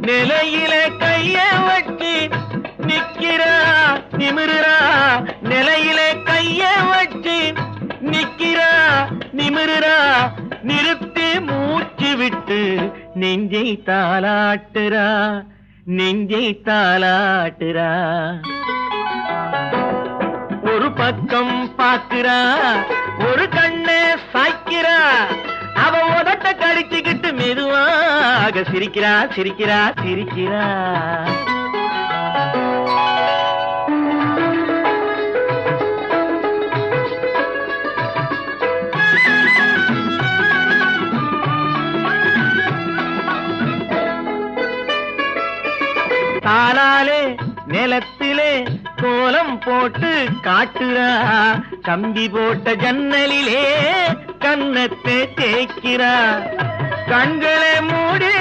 நிலையில கைய வச்சு நிக்கிறா நிமிருறா, நிலையில கைய வச்சு நிக்கிறா நிமிருறா, நிறுத்தி மூச்சு விட்டு நெஞ்சை தாலாட்டுறா நெஞ்சை தாலாட்டுறா. ஒரு பக்கம் பாக்குறா, ஒரு கண்ணை சாய்க்கிறா, அவ உதட்ட கடிச்சுக்கிட்டு மெதுவாக சிரிக்கிறா சிரிக்கிறா சிரிக்கிறா. காலாலே நிலத்திலே கோலம் போட்டு காட்டுறா, கம்பி போட்ட ஜன்னலிலே கன்னத்தை தேய்க்கிறா, கண்களை மூடி